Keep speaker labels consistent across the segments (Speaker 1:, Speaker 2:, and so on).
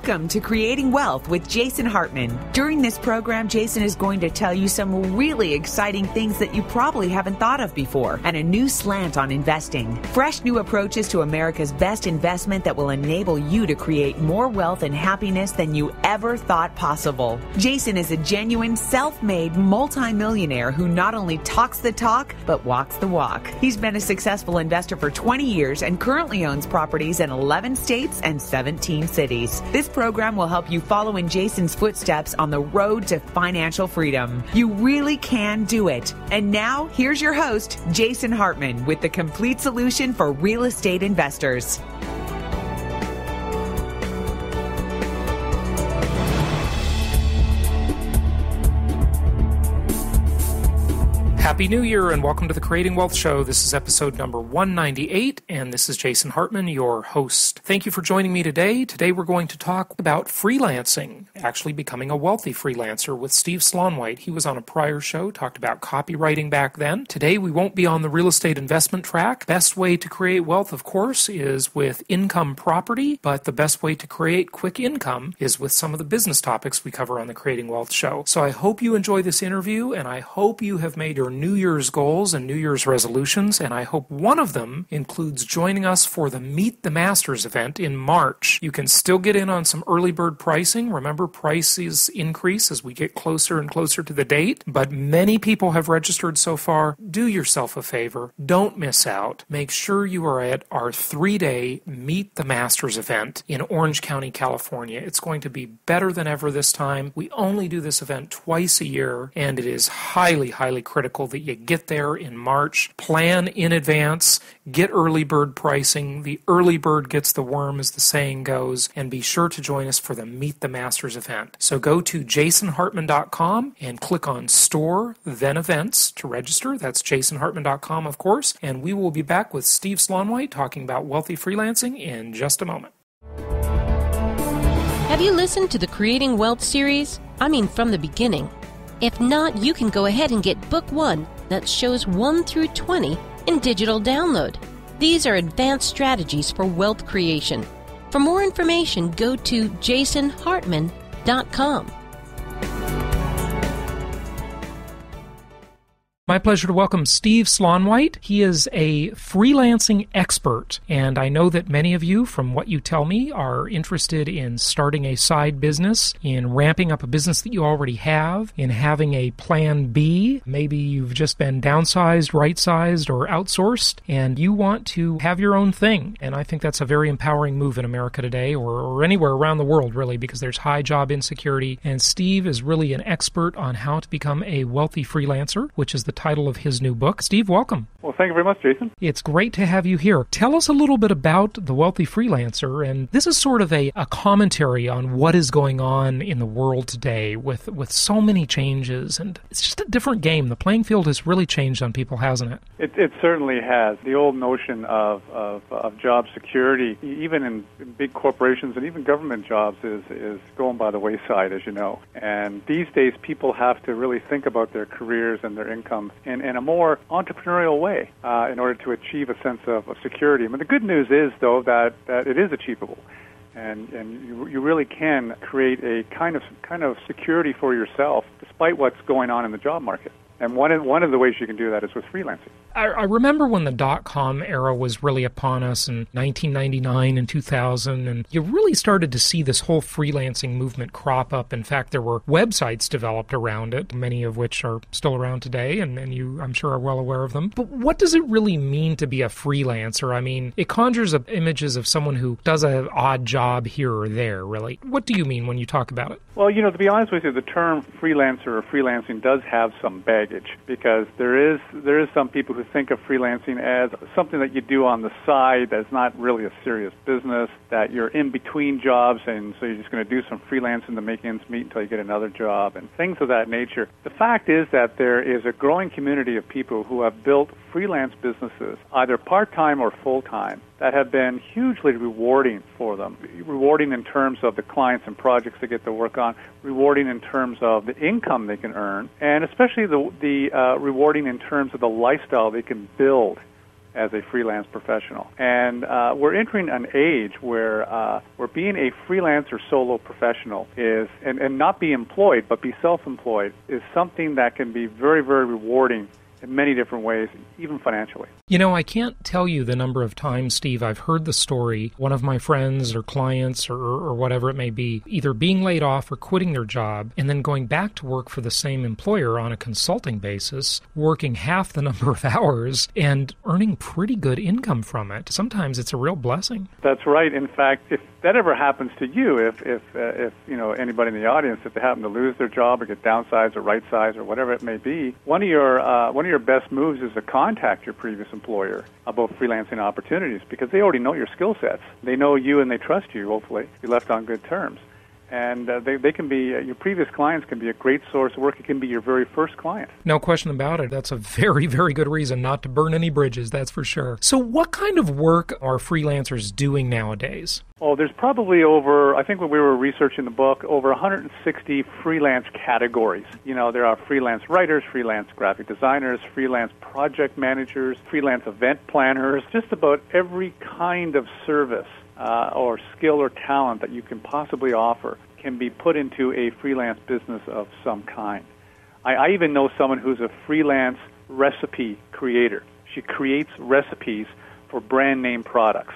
Speaker 1: Welcome to Creating Wealth with Jason Hartman. During this program, Jason is going to tell you some really exciting things that you probably haven't thought of before and a new slant on investing. Fresh new approaches to America's best investment that will enable you to create more wealth and happiness than you ever thought possible. Jason is a genuine self-made multimillionaire who not only talks the talk, but walks the walk. He's been a successful investor for 20 years and currently owns properties in 11 states and 17 cities. This program will help you follow in Jason's footsteps on the road to financial freedom. You really can do it. And now, here's your host, Jason Hartman, with the complete solution for real estate investors.
Speaker 2: Happy New Year and welcome to the Creating Wealth Show. This is episode number 198 and this is Jason Hartman, your host. Thank you for joining me today. Today we're going to talk about freelancing, actually becoming a wealthy freelancer with Steve Slaunwhite. He was on a prior show, talked about copywriting back then. Today we won't be on the real estate investment track. Best way to create wealth, of course, is with income property, but the best way to create quick income is with some of the business topics we cover on the Creating Wealth Show. So I hope you enjoy this interview and I hope you have made your New Year's goals and New Year's resolutions, and I hope one of them includes joining us for the Meet the Masters event in March. You can still get in on some early bird pricing. Remember, prices increase as we get closer and closer to the date, but many people have registered so far. Do yourself a favor. Don't miss out. Make sure you are at our 3-day Meet the Masters event in Orange County, California. It's going to be better than ever this time. We only do this event twice a year, and it is highly, highly critical that you get there in March. Plan in advance, get early bird pricing. The early bird gets the worm, as the saying goes, and be sure to join us for the Meet the Masters event. So go to jasonhartman.com and click on Store, then Events to register. That's jasonhartman.com, of course, and we will be back with Steve Slaunwhite talking about wealthy freelancing in just a moment.
Speaker 3: Have you listened to the Creating Wealth series? I mean, from the beginning. If not, you can go ahead and get Book 1, that shows 1 through 20, in digital download. These are advanced strategies for wealth creation. For more information, go to jasonhartman.com.
Speaker 2: My pleasure to welcome Steve Slaunwhite. He is a freelancing expert, and I know that many of you, from what you tell me, are interested in starting a side business, in ramping up a business that you already have, in having a plan B. Maybe you've just been downsized, right-sized, or outsourced, and you want to have your own thing. And I think that's a very empowering move in America today, or anywhere around the world, really, because there's high job insecurity. And Steve is really an expert on how to become a wealthy freelancer, which is the title of his new book. Steve, welcome.
Speaker 4: Well, thank you very much, Jason.
Speaker 2: It's great to have you here. Tell us a little bit about the Wealthy Freelancer, and this is sort of a commentary on what is going on in the world today with so many changes, and it's just a different game. The playing field has really changed on people, hasn't it?
Speaker 4: It certainly has. The old notion of job security, even in big corporations and even government jobs, is going by the wayside, as you know. And these days, people have to really think about their careers and their income in a more entrepreneurial way in order to achieve a sense of security. I mean, the good news is, though, that it is achievable, and you really can create a kind of security for yourself despite what's going on in the job market. And one of the ways you can do that is with freelancing.
Speaker 2: I remember when the dot-com era was really upon us in 1999 and 2000, and you really started to see this whole freelancing movement crop up. In fact, there were websites developed around it, many of which are still around today, and you, I'm sure, are well aware of them. But what does it really mean to be a freelancer? I mean, it conjures up images of someone who does an odd job here or there, really. What do you mean when you talk about it?
Speaker 4: Well, to be honest with you, the term freelancer or freelancing does have some baggage, because there is some people who think of freelancing as something that you do on the side that's not really a serious business, that you're in between jobs, and so you're just going to do some freelancing to make ends meet until you get another job and things of that nature. The fact is that there is a growing community of people who have built freelance businesses, either part-time or full-time, that have been hugely rewarding for them. Rewarding in terms of the clients and projects they get to work on, rewarding in terms of the income they can earn, and especially the rewarding in terms of the lifestyle they can build as a freelance professional. And we're entering an age where being a freelance or solo professional is, and not be employed, but be self-employed, is something that can be very, very rewarding in many different ways, even financially.
Speaker 2: You know, I can't tell you the number of times, Steve, I've heard the story, one of my friends or clients or whatever it may be, either being laid off or quitting their job and then going back to work for the same employer on a consulting basis, working half the number of hours and earning pretty good income from it. Sometimes it's a real blessing.
Speaker 4: That's right. In fact, if that ever happens to you, if you know, anybody in the audience, if they happen to lose their job or get downsized or right-sized or whatever it may be, one of your best moves is to contact your previous employer about freelancing opportunities, because they already know your skill sets. They know you and they trust you, hopefully. You left on good terms. And they can be, your previous clients can be a great source of work. It can be your very first client.
Speaker 2: No question about it. That's a very, very good reason not to burn any bridges, that's for sure. So what kind of work are freelancers doing nowadays?
Speaker 4: Oh, there's probably over, I think when we were researching the book, over 160 freelance categories. You know, there are freelance writers, freelance graphic designers, freelance project managers, freelance event planners, just about every kind of service or skill or talent that you can possibly offer can be put into a freelance business of some kind. I even know someone who's a freelance recipe creator. She creates recipes for brand name products.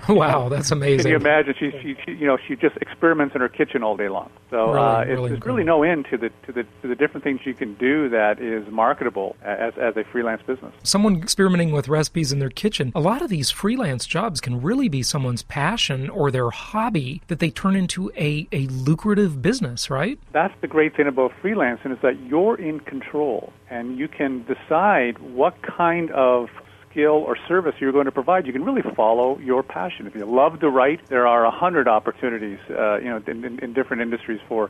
Speaker 2: Wow, that's amazing.
Speaker 4: Can you imagine? She just experiments in her kitchen all day long. So there's really no end to the different things you can do that is marketable as a freelance business.
Speaker 2: Someone experimenting with recipes in their kitchen. A lot of these freelance jobs can really be someone's passion or their hobby that they turn into a lucrative business, right?
Speaker 4: That's the great thing about freelancing, is that you're in control and you can decide what kind of skill or service you're going to provide. You can really follow your passion. If you love to write, there are 100 opportunities, in different industries for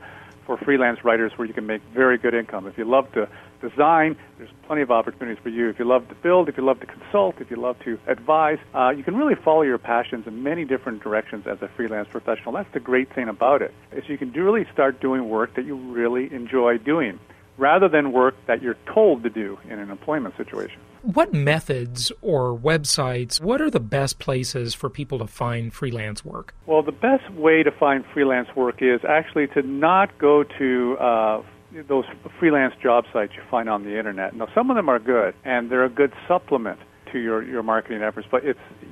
Speaker 4: freelance writers where you can make very good income. If you love to design, there's plenty of opportunities for you. If you love to build, if you love to consult, if you love to advise, you can really follow your passions in many different directions as a freelance professional. That's the great thing about it, is you can really start doing work that you really enjoy doing, rather than work that you're told to do in an employment situation.
Speaker 2: What methods or websites, what are the best places for people to find freelance work?
Speaker 4: Well, the best way to find freelance work is actually to not go to those freelance job sites you find on the internet. Now, some of them are good, and they're a good supplement to your marketing efforts, but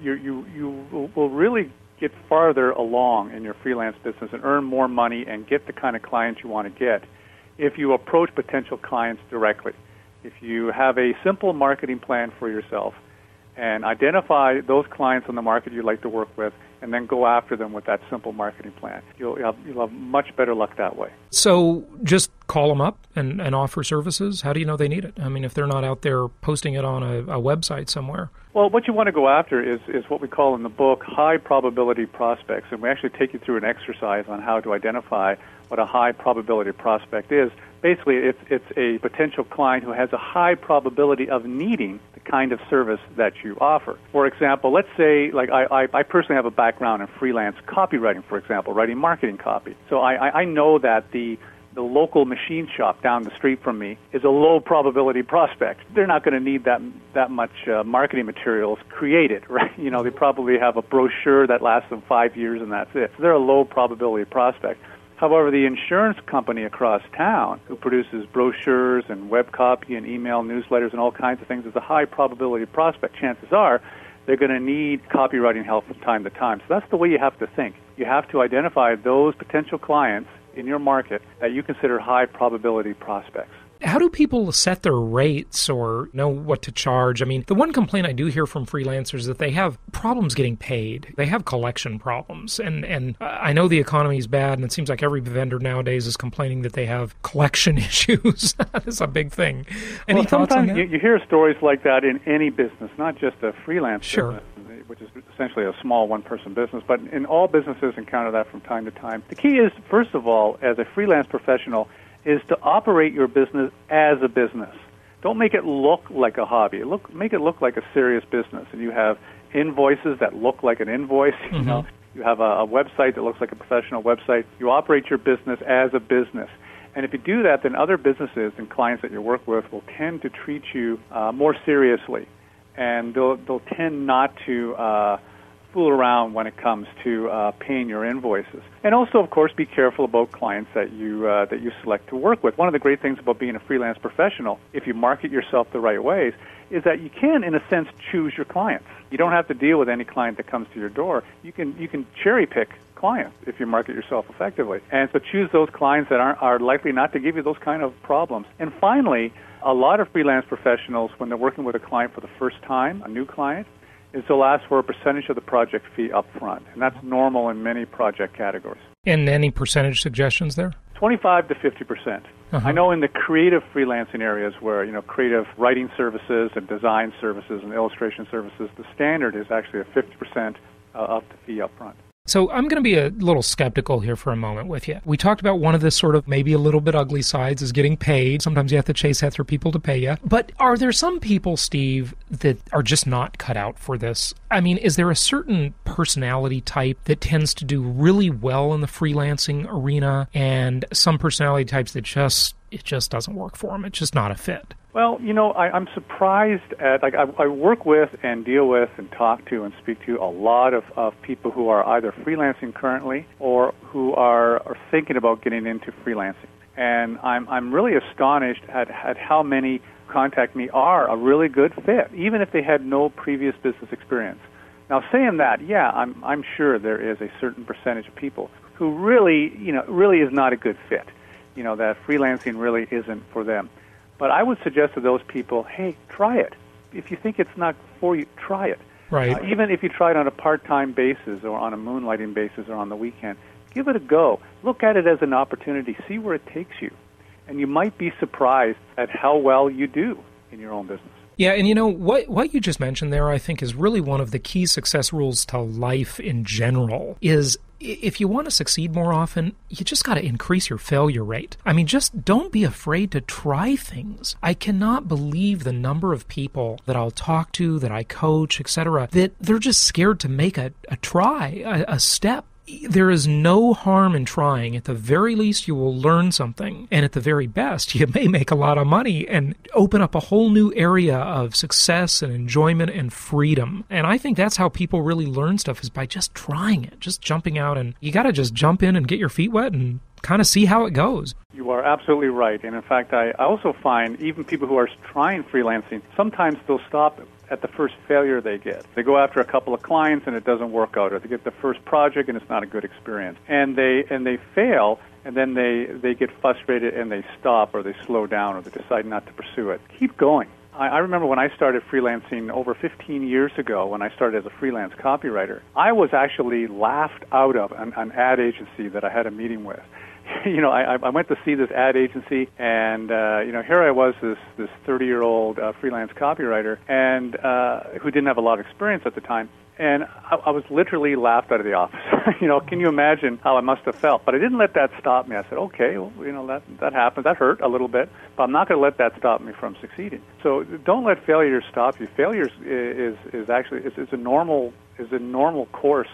Speaker 4: you will really get farther along in your freelance business and earn more money and get the kind of clients you want to get if you approach potential clients directly. If you have a simple marketing plan for yourself and identify those clients on the market you'd like to work with, and then go after them with that simple marketing plan, you'll have much better luck that way.
Speaker 2: So just call them up and offer services? How do you know they need it? I mean, if they're not out there posting it on a website somewhere.
Speaker 4: Well, what you want to go after is what we call in the book high probability prospects, and we actually take you through an exercise on how to identify what a high probability prospect is. Basically, it's a potential client who has a high probability of needing the kind of service that you offer. For example, let's say, like I personally have a background in freelance copywriting, for example, writing marketing copy. So I know that the local machine shop down the street from me is a low probability prospect. They're not going to need that much marketing materials created, right? You know, they probably have a brochure that lasts them 5 years and that's it. So they're a low probability prospect. However, the insurance company across town who produces brochures and web copy and email newsletters and all kinds of things is a high probability prospect. Chances are they're going to need copywriting help from time to time. So that's the way you have to think. You have to identify those potential clients in your market that you consider high probability prospects.
Speaker 2: How do people set their rates or know what to charge? I mean, the one complaint I do hear from freelancers is that they have problems getting paid. They have collection problems. And I know the economy is bad, and it seems like every vendor nowadays is complaining that they have collection issues. That's a big thing. Any thoughts on that?
Speaker 4: Sometimes you hear stories like that in any business, not just a freelance
Speaker 2: Sure.
Speaker 4: business, which is essentially a small one-person business, but in all businesses encounter that from time to time. The key is, first of all, as a freelance professional, is to operate your business as a business. Don't make it look like a hobby. Make it look like a serious business. And you have invoices that look like an invoice. Mm-hmm. You know, you have a website that looks like a professional website. You operate your business as a business. And if you do that, then other businesses and clients that you work with will tend to treat you more seriously. and they'll tend not to fool around when it comes to paying your invoices. And also, of course, be careful about clients that you select to work with. One of the great things about being a freelance professional, if you market yourself the right ways, is that you can, in a sense, choose your clients. You don't have to deal with any client that comes to your door. You can cherry pick clients if you market yourself effectively. And so choose those clients that are likely not to give you those kind of problems. And finally, a lot of freelance professionals, when they're working with a client for the first time, a new client, is they'll ask for a percentage of the project fee up front. And that's normal in many project categories.
Speaker 2: And any percentage suggestions there?
Speaker 4: 25 to 50%. I know in the creative freelancing areas where, creative writing services and design services and illustration services, the standard is actually a 50% of the fee up front.
Speaker 2: So I'm going to be a little skeptical here for a moment with you. We talked about one of the sort of maybe a little bit ugly sides is getting paid. Sometimes you have to chase after people to pay you. But are there some people, Steve, that are just not cut out for this? I mean, is there a certain personality type that tends to do really well in the freelancing arena and some personality types that it just doesn't work for them? It's just not a fit.
Speaker 4: Well, I'm surprised at, I work with and deal with and talk to and speak to a lot of people who are either freelancing currently or who are thinking about getting into freelancing. And I'm really astonished at how many contact me are a really good fit, even if they had no previous business experience. Now, saying that, yeah, I'm sure there is a certain percentage of people who really is not a good fit. That freelancing really isn't for them. But I would suggest to those people, hey, try it. If you think it's not for you, try it.
Speaker 2: Right.
Speaker 4: Even if you try it on a part-time basis or on a moonlighting basis or on the weekend, give it a go. Look at it as an opportunity. See where it takes you. And you might be surprised at how well you do in your own business.
Speaker 2: Yeah, and what you just mentioned there, I think, is really one of the key success rules to life in general, is if you want to succeed more often, you just got to increase your failure rate. I mean, just don't be afraid to try things. I cannot believe the number of people that I'll talk to, that I coach, etc., that they're just scared to make a try, a step. There is no harm in trying. At the very least, you will learn something. And at the very best, you may make a lot of money and open up a whole new area of success and enjoyment and freedom. And I think that's how people really learn stuff, is by just trying it, just jumping out. And you got to just jump in and get your feet wet and kind of see how it goes.
Speaker 4: You are absolutely right. And in fact, I also find even people who are trying freelancing, sometimes they'll stop at the first failure they get. They go after a couple of clients and it doesn't work out, or they get the first project and it's not a good experience. And they fail, and then they get frustrated and they stop, or they slow down, or they decide not to pursue it. Keep going. I remember when I started freelancing over 15 years ago, when I started as a freelance copywriter, I was actually laughed out of an ad agency that I had a meeting with. I went to see this ad agency, and here I was, this 30-year-old freelance copywriter, and who didn't have a lot of experience at the time, and I was literally laughed out of the office. Can you imagine how I must have felt? But I didn't let that stop me. I said, okay, well, that happens. That hurt a little bit, but I'm not going to let that stop me from succeeding. So don't let failure stop you. Failure is actually a normal course.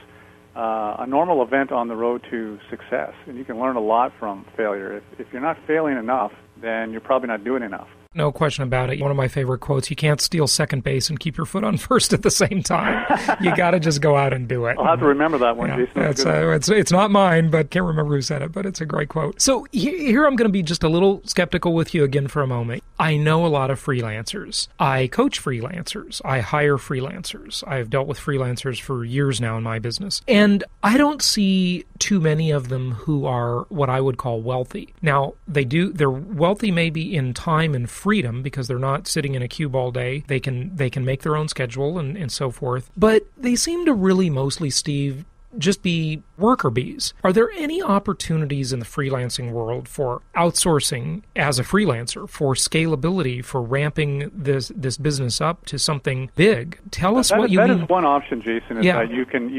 Speaker 4: A normal event on the road to success, and you can learn a lot from failure. If you're not failing enough, then you're probably not doing enough.
Speaker 2: No question about it. One of my favorite quotes, you can't steal second base and keep your foot on first at the same time. You got to just go out and do it.
Speaker 4: I'll have to remember that one, Jason.
Speaker 2: It's not mine, but can't remember who said it, but it's a great quote. So here I'm going to be just a little skeptical with you again for a moment. I know a lot of freelancers. I coach freelancers. I hire freelancers. I've dealt with freelancers for years now in my business. And I don't see too many of them who are what I would call wealthy. Now, they're wealthy maybe in time and freedom, because they're not sitting in a cube all day. They can make their own schedule and so forth. But they seem to really mostly, Steve, just be worker bees. Are there any opportunities in the freelancing world for outsourcing as a freelancer, for scalability, for ramping this business up to something big? Tell us what you mean.
Speaker 4: That is one option, Jason, is that you can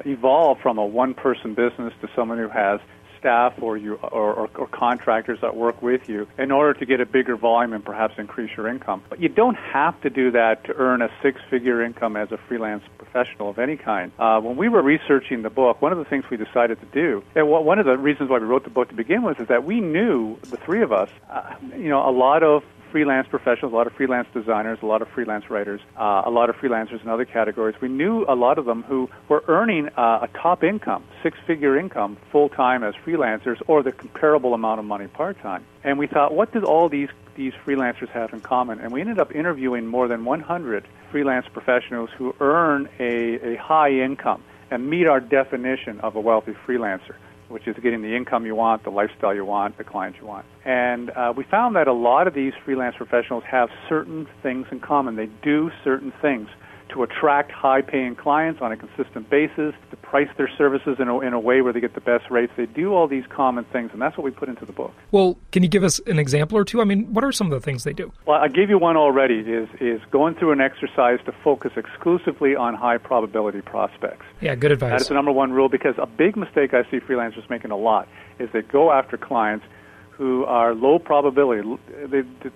Speaker 4: evolve from a one-person business to someone who has staff or contractors that work with you in order to get a bigger volume and perhaps increase your income. But you don't have to do that to earn a six-figure income as a freelance professional of any kind. When we were researching the book, one of the things we decided to do, and one of the reasons why we wrote the book to begin with, is that we knew, the three of us, a lot of freelance professionals, a lot of freelance designers, a lot of freelance writers, a lot of freelancers in other categories. We knew a lot of them who were earning a top income, six-figure income, full-time as freelancers, or the comparable amount of money part-time. And we thought, what did all these freelancers have in common? And we ended up interviewing more than 100 freelance professionals who earn a high income and meet our definition of a wealthy freelancer, which is getting the income you want, the lifestyle you want, the clients you want. And we found that a lot of these freelance professionals have certain things in common. They do certain things to attract high-paying clients on a consistent basis, to price their services in a way where they get the best rates. They do all these common things, and that's what we put into the book.
Speaker 2: Well, can you give us an example or two? I mean, what are some of the things they do?
Speaker 4: Well, I gave you one already, is going through an exercise to focus exclusively on high-probability prospects.
Speaker 2: Yeah, good advice.
Speaker 4: That is the number one rule, because a big mistake I see freelancers making a lot is they go after clients who are low probability.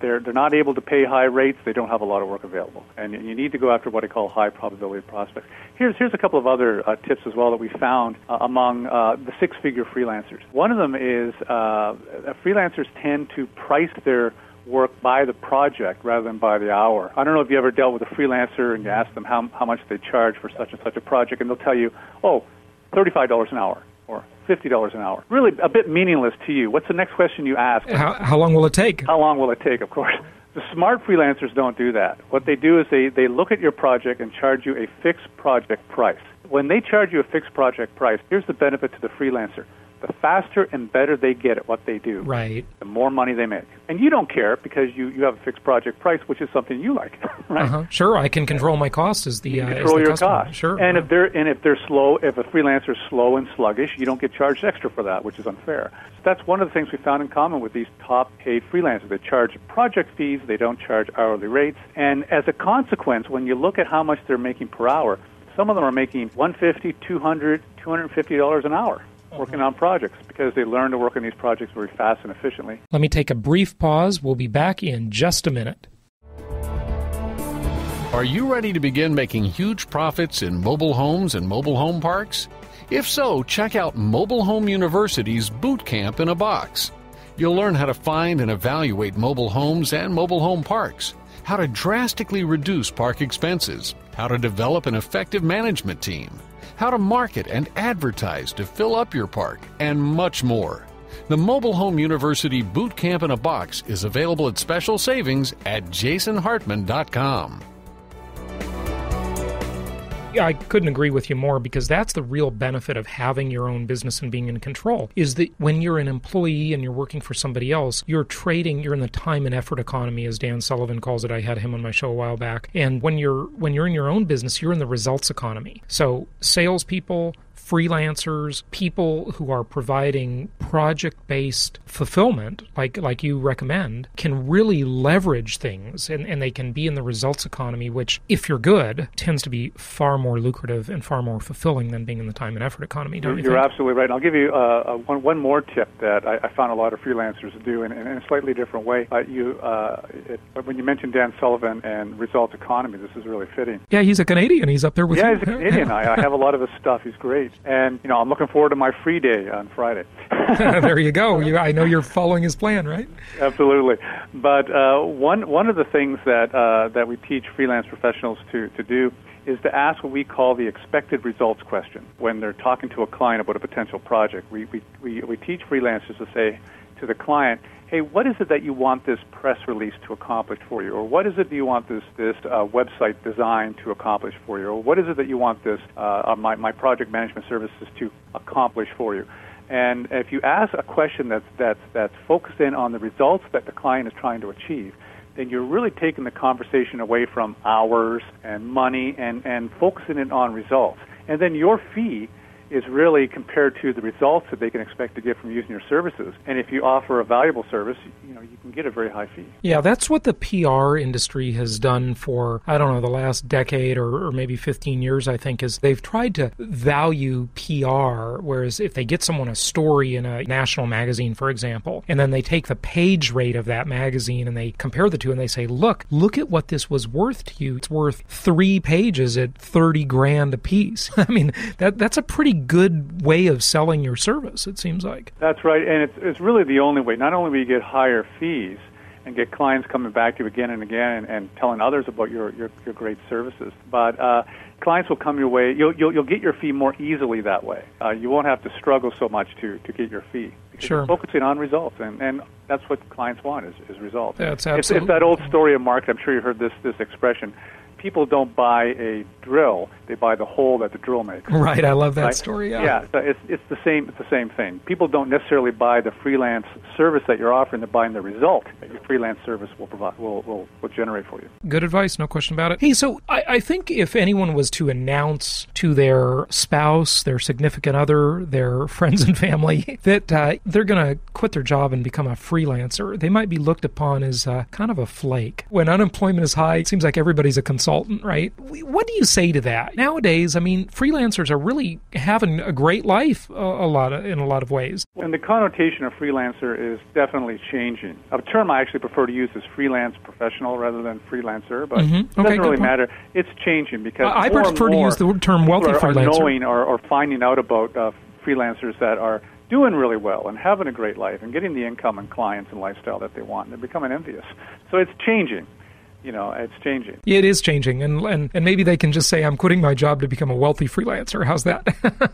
Speaker 4: They're not able to pay high rates. They don't have a lot of work available. And you need to go after what I call high probability prospects. Here's a couple of other tips as well that we found among the six-figure freelancers. One of them is freelancers tend to price their work by the project rather than by the hour. I don't know if you ever dealt with a freelancer and you ask them how much they charge for such and such a project, and they'll tell you, $35 an hour. Or $50 an hour. Really a bit meaningless to you. What's the next question you ask?
Speaker 2: How long will it take?
Speaker 4: How long will it take, of course. The smart freelancers don't do that. What they do is they look at your project and charge you a fixed project price. When they charge you a fixed project price, here's the benefit to the freelancer. The faster and better they get at what they do,
Speaker 2: right,
Speaker 4: the more money they make. And you don't care because you have a fixed project price, which is something you like, right?
Speaker 2: Sure, I can control my cost as the
Speaker 4: control your
Speaker 2: customer.
Speaker 4: cost.
Speaker 2: Sure.
Speaker 4: And if they're slow, if a freelancer is slow and sluggish, you don't get charged extra for that, which is unfair. So that's one of the things we found in common with these top paid freelancers. They charge project fees, they don't charge hourly rates, and as a consequence, when you look at how much they're making per hour, some of them are making $150, $200, $250 an hour. Working on projects because they learn to work on these projects very fast and efficiently.
Speaker 2: Let me take a brief pause. We'll be back in just a minute.
Speaker 5: Are you ready to begin making huge profits in mobile homes and mobile home parks? If so, check out Mobile Home University's Boot Camp in a Box. You'll learn how to find and evaluate mobile homes and mobile home parks, how to drastically reduce park expenses, how to develop an effective management team, how to market and advertise to fill up your park, and much more. The Mobile Home University Boot Camp in a Box is available at special savings at jasonhartman.com.
Speaker 2: Yeah, I couldn't agree with you more, because that's the real benefit of having your own business and being in control, is that when you're an employee and you're working for somebody else, you're in the time and effort economy, as Dan Sullivan calls it. I had him on my show a while back. And when you're in your own business, you're in the results economy. So salespeople, freelancers, people who are providing project-based fulfillment, like you recommend, can really leverage things, and they can be in the results economy, which, if you're good, tends to be far more lucrative and far more fulfilling than being in the time and effort economy, don't you think?
Speaker 4: You're absolutely right. And I'll give you one more tip that I found a lot of freelancers do in a slightly different way. When you mentioned Dan Sullivan and results economy, this is really fitting.
Speaker 2: Yeah, he's a Canadian. He's up there with you.
Speaker 4: Yeah, he's a Canadian. I have a lot of his stuff. He's great. And, I'm looking forward to my free day on Friday.
Speaker 2: There you go. I know you're following his plan, right?
Speaker 4: Absolutely. But one of the things that we teach freelance professionals to do is to ask what we call the expected results question when they're talking to a client about a potential project. We teach freelancers to say to the client, hey, what is it that you want this press release to accomplish for you? Or what is it that you want this website design to accomplish for you? Or what is it that you want this my project management services to accomplish for you? And if you ask a question that's focused in on the results that the client is trying to achieve, then you're really taking the conversation away from hours and money and focusing it on results. And then your fee is really compared to the results that they can expect to get from using your services. And if you offer a valuable service, you can get a very high fee.
Speaker 2: Yeah, that's what the PR industry has done for, I don't know, the last decade or maybe 15 years, I think, is they've tried to value PR, whereas if they get someone a story in a national magazine, for example, and then they take the page rate of that magazine and they compare the two and they say, look at what this was worth to you. It's worth 3 pages at $30,000 a piece. I mean, that's a pretty good way of selling your service, it seems like.
Speaker 4: That's right, and it's really the only way. Not only will you get higher fees, and get clients coming back to you again and again and telling others about your great services. But clients will come your way. You'll get your fee more easily that way. You won't have to struggle so much to get your fee. Because
Speaker 2: Sure.
Speaker 4: you're focusing on results, and that's what clients want is results.
Speaker 2: That's absolutely.
Speaker 4: It's that old story of market. I'm sure you heard this expression. People don't buy a drill; they buy the hole that the drill makes.
Speaker 2: Right, I love that
Speaker 4: Right?
Speaker 2: story.
Speaker 4: Yeah, so it's the same. It's the same thing. People don't necessarily buy the freelance service that you're offering; they're buying the result that your freelance service will provide, will generate for you.
Speaker 2: Good advice, no question about it. Hey, so I think if anyone was to announce to their spouse, their significant other, their friends and family that they're going to quit their job and become a freelancer, they might be looked upon as kind of a flake. When unemployment is high, it seems like everybody's a consultant, right? What do you say to that? Nowadays, I mean, freelancers are really having a great life in a lot of ways.
Speaker 4: And the connotation of freelancer is definitely changing. A term I actually prefer to use is freelance professional rather than freelancer, but it doesn't really matter. It's changing because
Speaker 2: I
Speaker 4: more
Speaker 2: prefer
Speaker 4: and
Speaker 2: to
Speaker 4: more
Speaker 2: use the term wealthy
Speaker 4: people are
Speaker 2: freelancer.
Speaker 4: knowing or finding out about freelancers that are doing really well and having a great life and getting the income and clients and lifestyle that they want. And they're becoming envious. So it's changing. It's changing.
Speaker 2: It is changing, and maybe they can just say, I'm quitting my job to become a wealthy freelancer. How's that?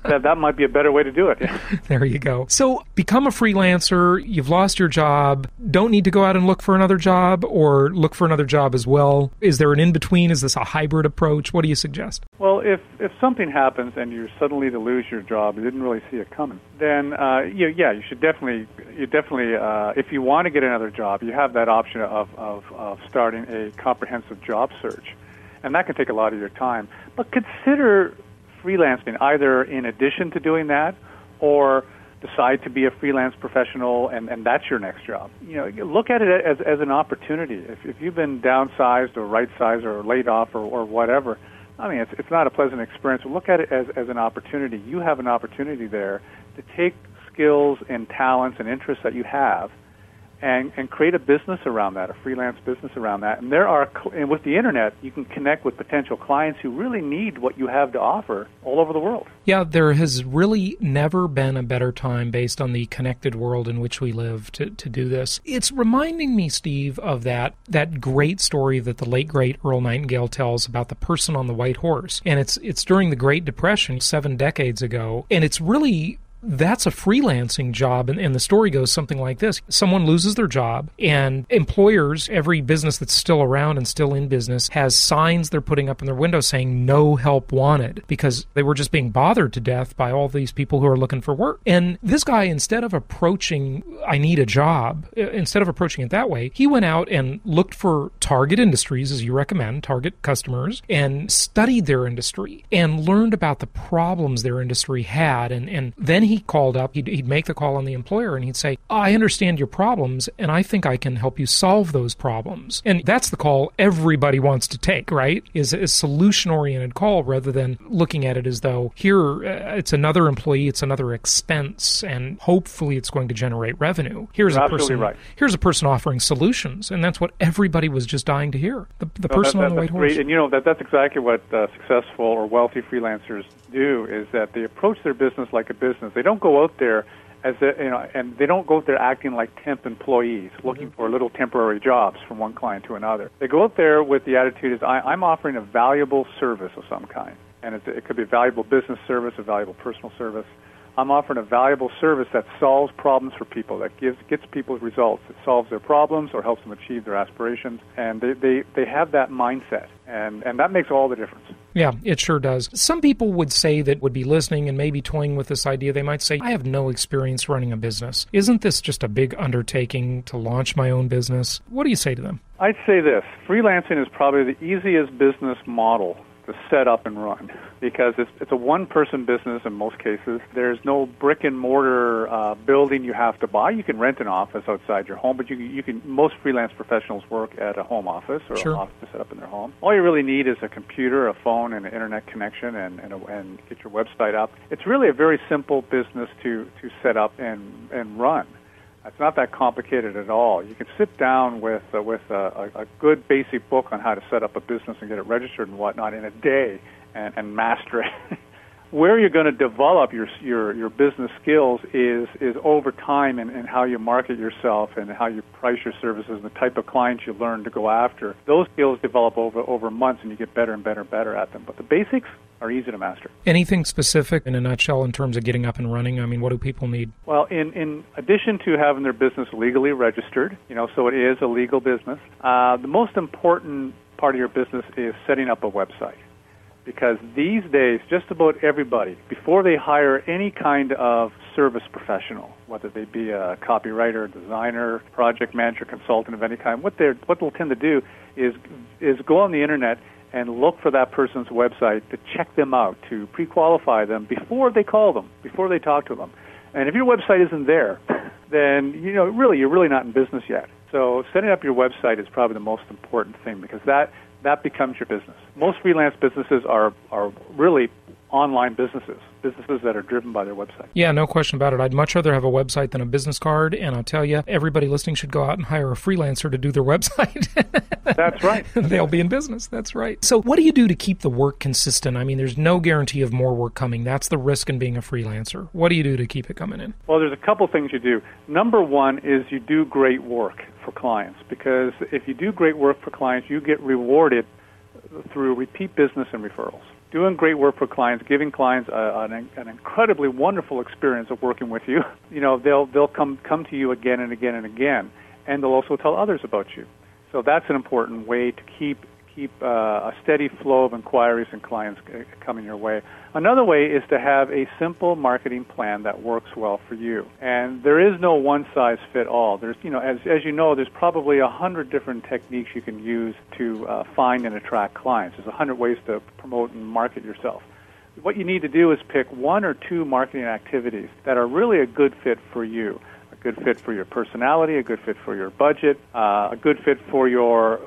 Speaker 4: that might be a better way to do it. Yeah.
Speaker 2: There you go. So become a freelancer. You've lost your job. Don't need to go out and look for another job or look for another job as well. Is there an in-between? Is this a hybrid approach? What do you suggest?
Speaker 4: Well, if something happens and you're suddenly to lose your job, you didn't really see it coming, then you should definitely, if you want to get another job, you have that option of starting a comprehensive job search, and that can take a lot of your time. But consider freelancing either in addition to doing that, or decide to be a freelance professional, and that's your next job. Look at it as an opportunity. If you've been downsized or right-sized or laid off or whatever, I mean, it's not a pleasant experience. Look at it as an opportunity. You have an opportunity there to take skills and talents and interests that you have and create a business around that, a freelance business around that. And with the internet, you can connect with potential clients who really need what you have to offer all over the world.
Speaker 2: Yeah, there has really never been a better time based on the connected world in which we live to do this. It's reminding me, Steve, of that great story that the late, great Earl Nightingale tells about the person on the white horse. And it's during the Great Depression 7 decades ago. And it's really... that's a freelancing job, and the story goes something like this. Someone loses their job, and employers, every business that's still around and still in business, has signs they're putting up in their windows saying no help wanted, because they were just being bothered to death by all these people who are looking for work. And this guy, instead of approaching, I need a job, instead of approaching it that way, he went out and looked for target industries, as you recommend, target customers, and studied their industry and learned about the problems their industry had, and then he called up, he'd make the call on the employer, and he'd say, I understand your problems, and I think I can help you solve those problems. And that's the call everybody wants to take, right? Is a solution-oriented call rather than looking at it as though, here, it's another employee, it's another expense, and hopefully it's going to generate revenue. Here's a person offering solutions, and that's what everybody was just dying to hear. The person on the white horse.
Speaker 4: And that's exactly what successful or wealthy freelancers do, is that they approach their business like a business. They don't go out there and they don't go out there acting like temp employees looking for little temporary jobs from one client to another. They go out there with the attitude is I'm offering a valuable service of some kind, and it could be a valuable business service, a valuable personal service. I'm offering a valuable service that solves problems for people, that gets people results. It solves their problems or helps them achieve their aspirations, and they have that mindset, and that makes all the difference.
Speaker 2: Yeah, it sure does. Some people would say that would be listening and maybe toying with this idea. They might say, I have no experience running a business. Isn't this just a big undertaking to launch my own business? What do you say to them?
Speaker 4: I'd say this. Freelancing is probably the easiest business model to set up and run, because it's a one-person business in most cases. There's no brick-and-mortar building you have to buy. You can rent an office outside your home, but you can. Most freelance professionals work at a home office or an office set up in their home. All you really need is a computer, a phone, and an internet connection, and get your website up. It's really a very simple business to set up and run. It's not that complicated at all. You can sit down with a good basic book on how to set up a business and get it registered and whatnot in a day and master it. Where you're going to develop your business skills is over time and how you market yourself and how you price your services and the type of clients you learn to go after. Those skills develop over months, and you get better and better and better at them. But the basics are easy to master.
Speaker 2: Anything specific in a nutshell in terms of getting up and running? I mean, what do people need?
Speaker 4: Well, in addition to having their business legally registered, so it is a legal business, the most important part of your business is setting up a website. Because these days, just about everybody, before they hire any kind of service professional, whether they be a copywriter, designer, project manager, consultant of any kind, what they'll tend to do is go on the internet and look for that person's website to check them out, to pre-qualify them before they call them, before they talk to them. And if your website isn't there, then you're really not in business yet. So setting up your website is probably the most important thing, because that becomes your business. Most freelance businesses are really online businesses that are driven by their website.
Speaker 2: Yeah, no question about it. I'd much rather have a website than a business card, and I'll tell you, everybody listening should go out and hire a freelancer to do their website.
Speaker 4: That's right.
Speaker 2: They'll be in business. That's right. So what do you do to keep the work consistent? I mean, there's no guarantee of more work coming. That's the risk in being a freelancer. What do you do to keep it coming in?
Speaker 4: Well, there's a couple things you do. Number one is you do great work for clients, because if you do great work for clients, you get rewarded through repeat business and referrals. Doing great work for clients, giving clients an incredibly wonderful experience of working with you. They'll come to you again and again and again, and they'll also tell others about you. So that's an important way to keep a steady flow of inquiries and clients coming your way. Another way is to have a simple marketing plan that works well for you. And there is no one-size-fit-all. There's, as you know, there's probably 100 different techniques you can use to find and attract clients. There's 100 ways to promote and market yourself. What you need to do is pick one or two marketing activities that are really a good fit for you. A good fit for your personality, a good fit for your budget, a good fit for your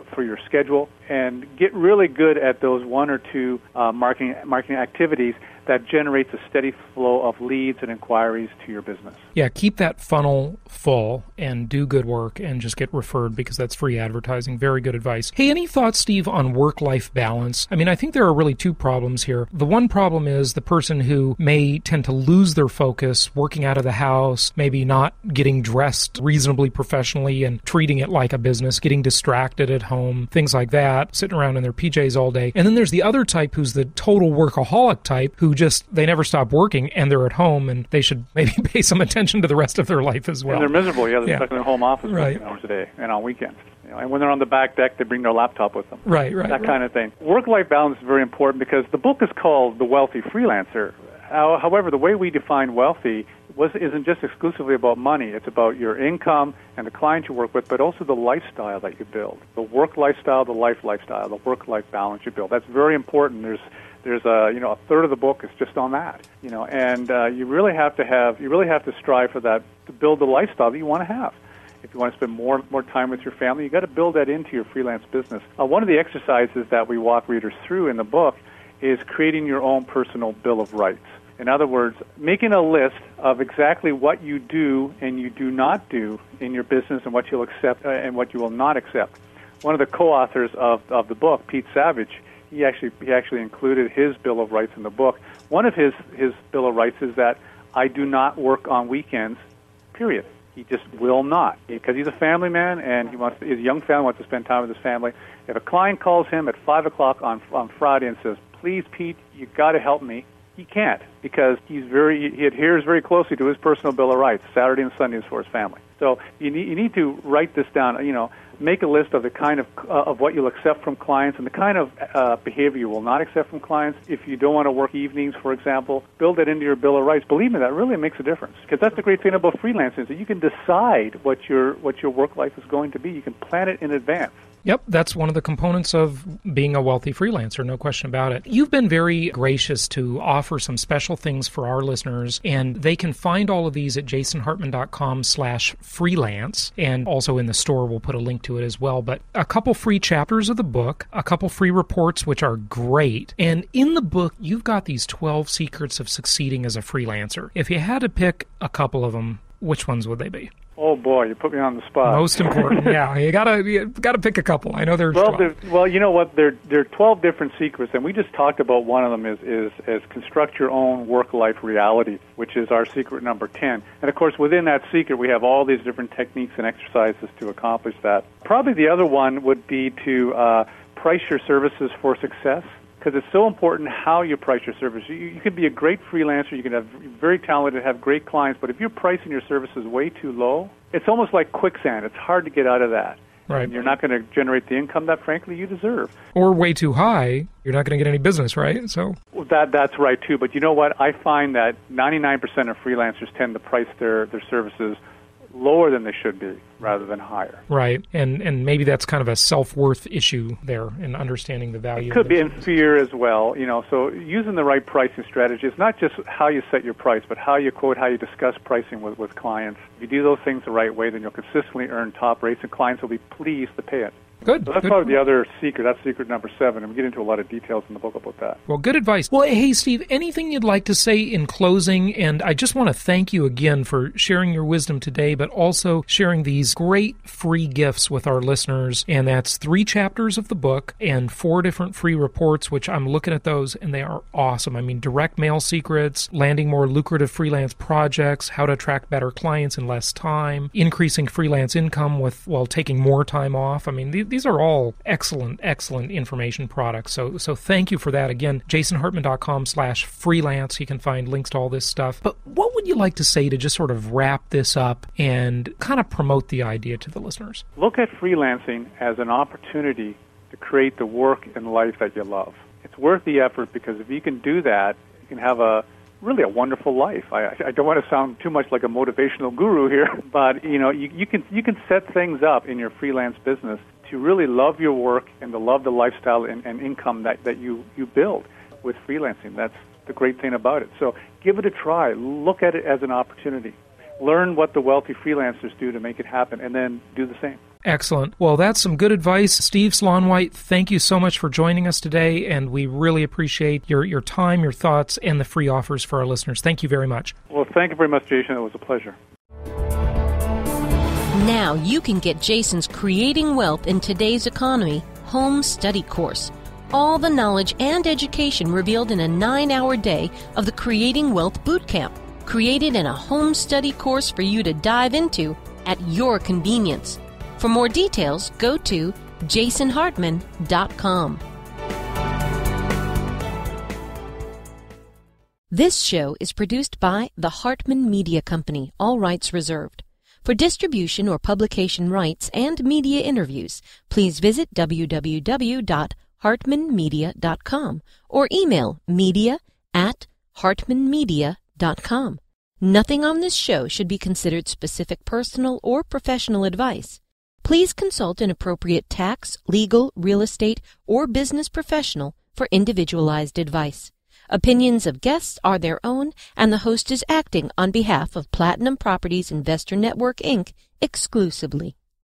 Speaker 4: schedule, and get really good at those one or two marketing activities that generates a steady flow of leads and inquiries to your business.
Speaker 2: Yeah, keep that funnel full and do good work and just get referred, because that's free advertising. Very good advice. Hey, any thoughts, Steve, on work-life balance? I mean, I think there are really two problems here. The one problem is the person who may tend to lose their focus working out of the house, maybe not getting dressed reasonably professionally and treating it like a business, getting distracted at home, things like that, sitting around in their PJs all day. And then there's the other type who's the total workaholic type who they never stop working and they're at home, and they should maybe pay some attention to the rest of their life as well.
Speaker 4: And they're miserable. They're stuck in their home office working hours a day and on weekends. And when they're on the back deck, they bring their laptop with them.
Speaker 2: Right.
Speaker 4: That kind of thing. Work-life balance is very important, because the book is called The Wealthy Freelancer. However, the way we define wealthy isn't just exclusively about money. It's about your income and the clients you work with, but also the lifestyle that you build. The work lifestyle, the life lifestyle, the work-life balance you build. That's very important. There's a third of the book is just on that. And you really have to strive for that, to build the lifestyle that you want to have. If you want to spend more time with your family, you've got to build that into your freelance business. One of the exercises that we walk readers through in the book is creating your own personal bill of rights. In other words, making a list of exactly what you do and you do not do in your business, and what you'll accept and what you will not accept. One of the co-authors of the book, Pete Savage, he actually included his bill of rights in the book. One of his bill of rights is that I do not work on weekends, period. He just will not, because he's a family man, and his young family wants to spend time with his family. If a client calls him at 5 o'clock on Friday and says, "Please, Pete, you got to help me," he can't, because he adheres very closely to his personal bill of rights. Saturday and Sunday is for his family. So you need to write this down. Make a list of the kind of what you'll accept from clients and the kind of behavior you will not accept from clients. If you don't want to work evenings, for example, build that into your bill of rights. Believe me, that really makes a difference, because that's the great thing about freelancing, is that you can decide what your work life is going to be. You can plan it in advance.
Speaker 2: Yep, that's one of the components of being a wealthy freelancer, no question about it. You've been very gracious to offer some special things for our listeners, and they can find all of these at jasonhartman.com/freelance, and also in the store we'll put a link to it as well. But a couple free chapters of the book, a couple free reports, which are great. And in the book, you've got these 12 secrets of succeeding as a freelancer. If you had to pick a couple of them, which ones would they be?
Speaker 4: Oh boy, you put me on the spot.
Speaker 2: Most important, yeah. You gotta pick a couple. I know there's 12.
Speaker 4: Well, you know what? There are 12 different secrets, and we just talked about one of them is construct your own work-life reality, which is our secret number 10. And of course, within that secret, we have all these different techniques and exercises to accomplish that. Probably the other one would be to price your services for success, because it's so important how you price your service. You can be a great freelancer, you can have very talented, have great clients, but if you're pricing your services way too low, it's almost like quicksand. It's hard to get out of that.
Speaker 2: Right.
Speaker 4: And you're not going to generate the income that, frankly, you deserve.
Speaker 2: Or way too high, you're not going to get any business, right? So
Speaker 4: that's right, too. But you know what? I find that 99% of freelancers tend to price their services lower than they should be rather than higher.
Speaker 2: Right. And maybe that's kind of a self-worth issue there in understanding the value.
Speaker 4: It could be in fear as well. So using the right pricing strategy is not just how you set your price, but how you quote, how you discuss pricing with clients. If you do those things the right way, then you'll consistently earn top rates, and clients will be pleased to pay it.
Speaker 2: Good.
Speaker 4: So that's probably the other secret. That's secret number 7, and we get into a lot of details in the book about that.
Speaker 2: Well, good advice. Well, hey, Steve, anything you'd like to say in closing? And I just want to thank you again for sharing your wisdom today, but also sharing these great free gifts with our listeners. And that's 3 chapters of the book and 4 different free reports, which I'm looking at those, and they are awesome. I mean, direct mail secrets, landing more lucrative freelance projects, how to attract better clients in less time, increasing freelance income while taking more time off. I mean, these are all excellent information products. So thank you for that. Again, jasonhartman.com/freelance. You can find links to all this stuff. But what would you like to say to just sort of wrap this up and kind of promote the idea to the listeners?
Speaker 4: Look at freelancing as an opportunity to create the work and life that you love. It's worth the effort, because if you can do that, you can have really a wonderful life. I don't want to sound too much like a motivational guru here, but you can set things up in your freelance business to really love your work and to love the lifestyle and income that you build with freelancing. That's the great thing about it. So give it a try. Look at it as an opportunity. Learn what the wealthy freelancers do to make it happen, and then do the same.
Speaker 2: Excellent. Well, that's some good advice. Steve Slaunwhite, thank you so much for joining us today, and we really appreciate your time, your thoughts, and the free offers for our listeners. Thank you very much.
Speaker 4: Well, thank you very much, Jason. It was a pleasure.
Speaker 3: Now you can get Jason's Creating Wealth in Today's Economy home study course. All the knowledge and education revealed in a 9-hour day of the Creating Wealth Bootcamp, created in a home study course for you to dive into at your convenience. For more details, go to jasonhartman.com. This show is produced by the Hartman Media Company, all rights reserved. For distribution or publication rights and media interviews, please visit www.hartmanmedia.com or email media@hartmanmedia.com. Nothing on this show should be considered specific personal or professional advice. Please consult an appropriate tax, legal, real estate, or business professional for individualized advice. Opinions of guests are their own, and the host is acting on behalf of Platinum Properties Investor Network, Inc. exclusively.